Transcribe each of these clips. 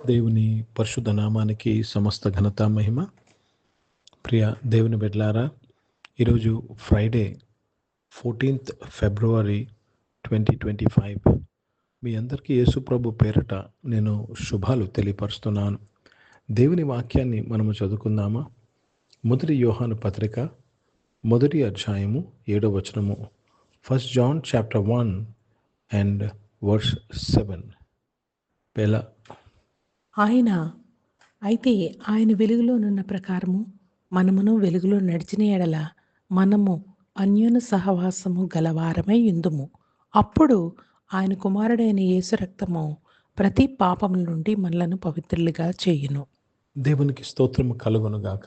దేవుని పరిశుద్ధ నామానికి సమస్త ఘనత మహిమ. ప్రియ దేవుని బిడ్డలారా, ఈరోజు ఫ్రైడే 14th ఫిబ్రవరి 2025. మీ అందరికీ యేసుప్రభు పేరట నేను శుభాలు తెలియపరుస్తున్నాను. దేవుని వాక్యాన్ని మనము చదువుకుందామా? మొదటి యోహాను పత్రిక 1వ అధ్యాయము 7వ వచనము. 1 John chapter 1 and verse 7. ఆయన వెలుగులోనున్న ప్రకారము మనమును వెలుగులో నడిచిన ఎడల మనము అన్యోన్య సహవాసము గలవారమై యుందుము. అప్పుడు ఆయన కుమారుడైన యేసు రక్తము ప్రతి పాపము నుండి మనలను పవిత్రులుగా చేయును. దేవునికి స్తోత్రము కలుగునుగాక.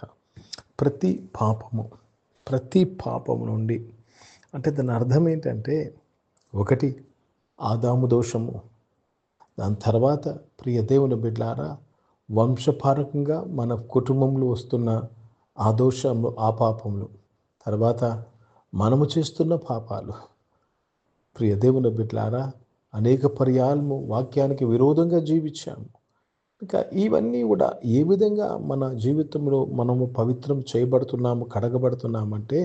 ప్రతి పాపము నుండి అంటే దాని అర్థం ఏంటంటే, ఒకటి ఆదాము దోషము, దాని తర్వాత ప్రియ దేవుని బిడ్డలారా వంశపారకంగా మన కుటుంబంలో వస్తున్న ఆ దోషములు, ఆ పాపములు, తర్వాత మనము చేస్తున్న పాపాలు. ప్రియ దేవుని బిడ్డలారా అనేక పర్యాలము వాక్యానికి విరోధంగా జీవించాము. ఇంకా ఇవన్నీ కూడా ఏ విధంగా మన జీవితంలో మనము పవిత్రం చేయబడుతున్నాము, కడగబడుతున్నామంటే,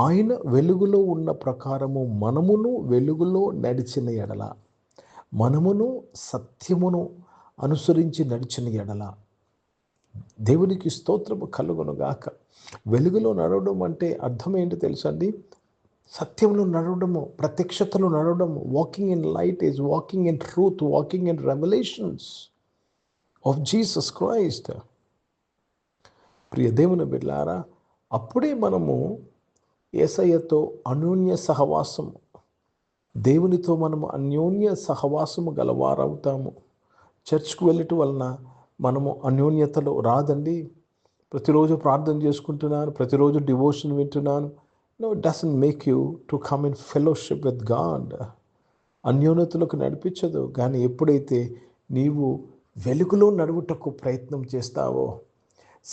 ఆయన వెలుగులో ఉన్న ప్రకారము మనమును వెలుగులో నడిచిన ఎడల, మనమును సత్యమును అనుసరించి నడిచిన ఎడల. దేవునికి స్తోత్రము కలుగునుగాక. వెలుగులో నడవడం అంటే అర్థం ఏంటి తెలుసండి? సత్యంలో నడవడము, ప్రత్యక్షతలో నడవడము. Walking in light is walking in truth, walking in revolutions of Jesus Christ. ప్రియ దేవుని బిడ్డలారా, అప్పుడే మనము యేసయ్యతో అన్యోన్య సహవాసము, దేవునితో మనము అన్యోన్య సహవాసము గలవారవుతాము. చర్చ్కు వెళ్ళటం వలన మనము అన్యోన్యతలో రాదండి. ప్రతిరోజు ప్రార్థన చేసుకుంటున్నాను, ప్రతిరోజు డివోషన్ వింటున్నాను. No, it doesn't make you to come in fellowship with God. అన్యోన్యతలకు నడిపించదు. కానీ ఎప్పుడైతే నీవు వెలుగులో నడువుటకు ప్రయత్నం చేస్తావో,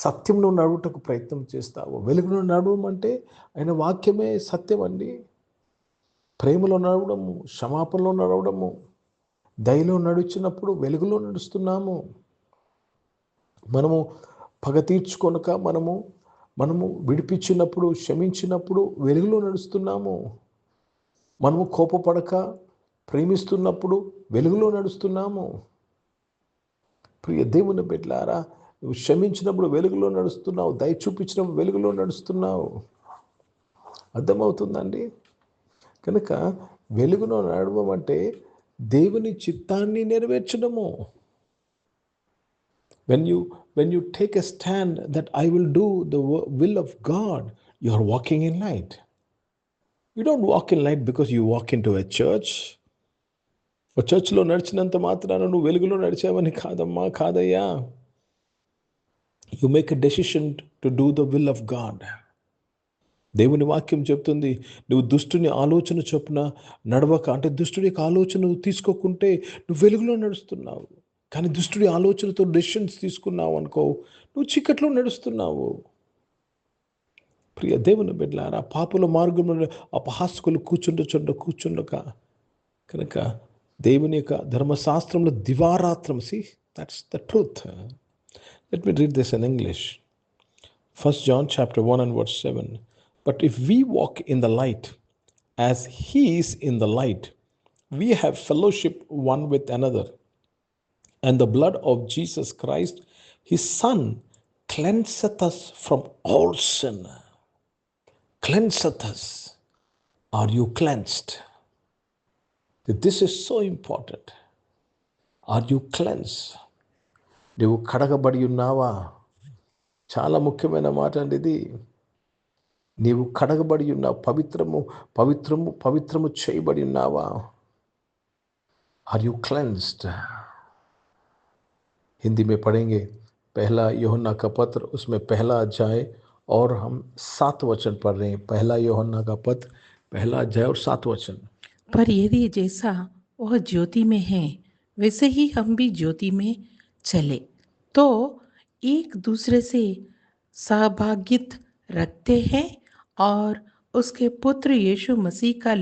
సత్యంలో నడువుటకు ప్రయత్నం చేస్తావో. వెలుగులో నడవడం అంటే ఆయన వాక్యమే సత్యం అండి. ప్రేమలో నడవడము, క్షమాపణలో నడవడము, దయలో నడిచినప్పుడు వెలుగులో నడుస్తున్నాము. మనము పగ తీర్చుకొనక మనము విడిపించినప్పుడు, క్షమించినప్పుడు వెలుగులో నడుస్తున్నాము. మనము కోపపడక ప్రేమిస్తున్నప్పుడు వెలుగులో నడుస్తున్నాము. ప్రియ దేవుని బిడ్డలారా, నువ్వు క్షమించినప్పుడు వెలుగులో నడుస్తున్నావు, దయ చూపించినప్పుడు వెలుగులో నడుస్తున్నావు. అర్థమవుతుందండి? కనుక వెలుగులో నడవడం అంటే దేవుని చిత్తాన్ని నెరవేర్చడము. When you take a stand that I will do the will of God, you are walking in light. You don't walk in light because you walk into a church. ఒక చర్చ్లో నడిచినంత మాత్రాన నువ్వు వెలుగులో నడిచావని కాదమ్మా, కాదయ్యా. You make a decision to do the will of God. దేవుని వాక్యం చెప్తుంది, నువ్వు దుష్టుని ఆలోచన చొప్పున నడవక, అంటే దుష్టుడి యొక్క ఆలోచన తీసుకోకుంటే నువ్వు వెలుగులో నడుస్తున్నావు. కానీ దుష్టుడి ఆలోచనతో డెసిషన్స్ తీసుకున్నావు అనుకో, నువ్వు చీకట్లో నడుస్తున్నావు. ప్రియ దేవుని బిడ్డలారా, పాపుల మార్గంలో అపహాస్కులు కూర్చుండక కనుక దేవుని యొక్క ధర్మశాస్త్రంలో దివారాత్రం. That's the truth. Let me read this in English. 1 John chapter 1 and verse 7. But if we walk in the light, as he is in the light, we have fellowship one with another. And the blood of Jesus Christ, his Son, cleanseth us from all sin. Cleanseth us. Are you cleansed? This is so important. Are you cleansed? నీవు కడగబడి ఉన్నావా? చాలా ముఖ్యమైన మాట అండి ఇది. నీవు కడగబడి ఉన్నావు, పవిత్రము చేయబడి ఉన్నావా? Are you cleansed? हिंदी में पढ़ेंगे पहला यूहन्ना का पत्र, उसमें पहला अध्याय और हम 7 वचन पढ़ रहे हैं. पहला यूहन्ना का पत्र, पहला अध्याय और 7 वचन. पर यदि जैसा वह ज्योति में है वैसे ही हम भी ज्योति में चले तो एक दूसरे से सहभागित रखते हैं और उसके पुत्र यीशु मसीह का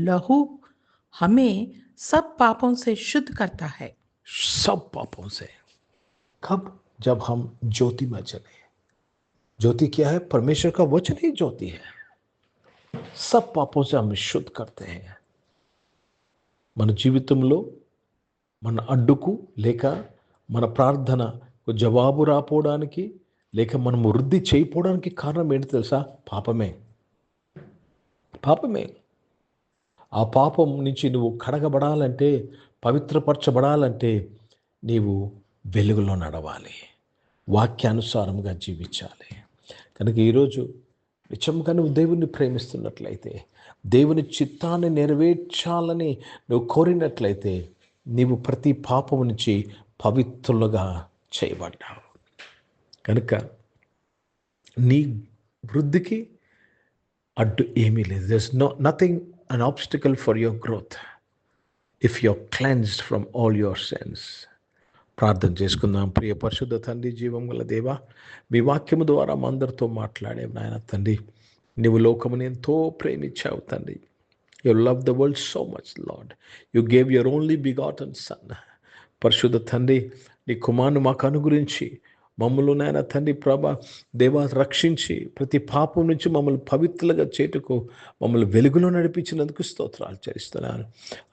लहू हमें सब पापों से शुद्ध करता है. सब पापों से। कब? जब हम ज्योति में चले। ज्योति क्या है? परमेश्वर का वचन ही ज्योति है। सब पापों से हमें शुद्ध करते हैं। మన జీవితంలో మన అడ్డుకు లేక మన ప్రార్థనకు జవాబు రాపోవడానికి లేక మనం వృద్ధి చేయకపోవడానికి కారణం ఏంటి తెలుసా? పాపమే. పాపమే. ఆ పాపం నుంచి నువ్వు కడగబడాలంటే, పవిత్రపరచబడాలంటే నీవు వెలుగులో నడవాలి, వాక్యానుసారంగా జీవించాలి. కనుక ఈరోజు నిజంగా నువ్వు దేవుణ్ణి ప్రేమిస్తున్నట్లయితే, దేవుని చిత్తాన్ని నెరవేర్చాలని నువ్వు కోరినట్లయితే, నీవు ప్రతి పాపము నుంచి పవిత్రులుగా చేయబడ్డావు. కనుక నీ వృద్ధికి అడ్డు ఏమీ లేదు. There is nothing an obstacle for your growth if you are cleansed from all your sins. ప్రార్థన చేసుకుందాం. ప్రియ పరిశుద్ధ తండ్రి, జీవం గల దేవా, మీ వాక్యము ద్వారా మా అందరితో మాట్లాడే నాయన తండ్రి, నీవు లోకముని ఎంతో ప్రేమించావు తండ్రి. You love the world so much, Lord. You gave your only begotten Son. పరిశుద్ధ తండ్రి, నీ కుమారుని మాకు అనుగురించి మమ్మల్ని నాయన తండ్రి ప్రభా దేవా రక్షించి ప్రతి పాపం నుంచి మమ్మల్ని పవిత్రులుగా చేటుకు మమ్మల్ని వెలుగులో నడిపించినందుకు స్తోత్రాలు చెల్లిస్తున్నాను.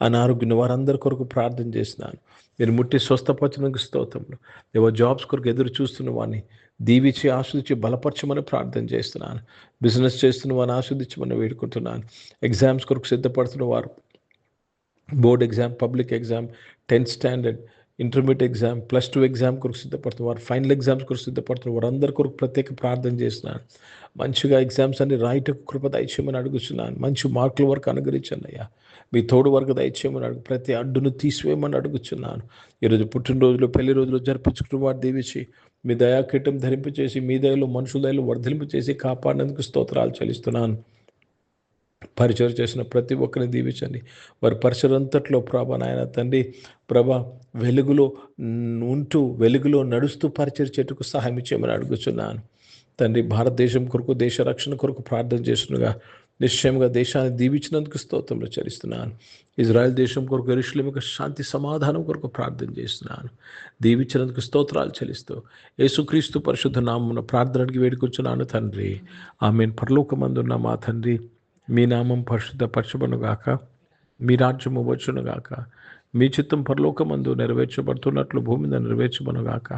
అనారోగ్యం వారందరి కొరకు ప్రార్థన చేస్తున్నాను. మీరు ముట్టి స్వస్థపరచినందుకు స్తోత్రములు. దేవా జాబ్స్ కొరకు ఎదురు చూస్తున్న వాడిని దీవించి ఆస్వాదించి బలపరచమని ప్రార్థన చేస్తున్నాను. బిజినెస్ చేస్తున్న వారిని ఆస్వాదించమని వేడుకుంటున్నాను. ఎగ్జామ్స్ కొరకు సిద్ధపడుతున్న వారు, board exam, public exam, 10th standard, intermediate exam, +2 exam కొరకు సిద్ధపడుతున్న వారు, ఫైనల్ ఎగ్జామ్స్ కొరకు సిద్ధపడుతున్న వారందరి కొరకు ప్రత్యేక ప్రార్థన చేస్తున్నాను. మంచిగా ఎగ్జామ్స్ అన్ని రాయటకు కృప దయచేయమని అడుగుతున్నాను. మంచి మార్కుల వరకు అనుగ్రహించండి అయ్యా. మీ తోడు వరకు దయచేయమని అడుగు. ప్రతి అడ్డును తీసివేయమని అడుగుతున్నాను. ఈరోజు పుట్టినరోజులు, పెళ్లి రోజులు జరిపించుకున్న వారు దీవించి మీ దయాకీటం ధరింపచేసి మీ దయలో మనుషుల దయలో వర్ధలింపచేసి కాపాడినందుకు స్తోత్రాలు చెల్లిస్తున్నాను. పరిచయం చేసిన ప్రతి ఒక్కరిని దీవించండి. వారి పరిచయం అంతట్లో ప్రభా నాయన తండ్రి ప్రభా వెలుగులో ఉంటూ వెలుగులో నడుస్తూ పరిచయం చేటుకు సహాయం చేయమని అడుగుతున్నాను తండ్రి. భారతదేశం కొరకు, దేశ రక్షణ కొరకు ప్రార్థన చేస్తుండగా నిశ్చయంగా దేశాన్ని దీవించినందుకు స్తోత్రంలో చెల్లిస్తున్నాను. ఇజ్రాయెల్ దేశం కొరకు, యెరూషలేము యొక్క శాంతి సమాధానం కొరకు ప్రార్థన చేస్తున్నాను. దీవించినందుకు స్తోత్రాలు చెల్లిస్తూ యేసుక్రీస్తు పరిశుద్ధ నామమున ప్రార్థనకి వేడుకొచ్చున్నాను తండ్రి. ఆమేన్. పరలోకమందున్న మా తండ్రి, మీ నామం పరిశుద్ధపరచబడుగాక, మీ రాజ్యము వచ్చునుగాక, మీ చిత్తం పరలోకమందు నెరవేర్చబడుతున్నట్లు భూమి మీద నెరవేర్చబడుగాక.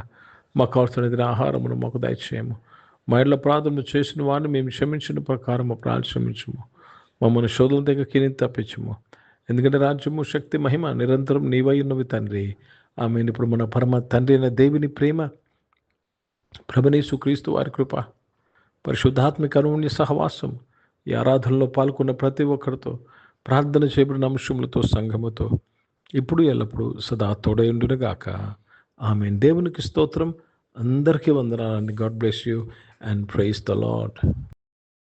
మాకు అవసరమైన ఆహారమును మాకు దయచేయము. మా ఇళ్ళ ప్రార్థనలు చేసిన వారిని మేము క్షమించిన ప్రకారం క్షమించము. మమ్మల్ని శోధన దగ్గర కిని తప్పించము. ఎందుకంటే రాజ్యము, శక్తి, మహిమ నిరంతరం నీవై ఉన్నవి తండ్రి. ఆమేన్. ఇప్పుడు మన పరమ తండ్రి అయిన దేవుని ప్రేమ, ప్రభువైన క్రీస్తు వారి కృప, పరిశుద్ధాత్మిక అన్యోన్య సహవాసం ఈ ఆరాధనలో పాల్గొన్న ప్రతి ఒక్కరితో, ప్రార్థన చేయబడిన అంశములతో, సంఘముతో ఇప్పుడు ఎల్లప్పుడూ సదా తోడయుండునుగాక. ఆమేన్. దేవునికి స్తోత్రం. అందరికీ వందనాలండి. God bless you and praise the lord.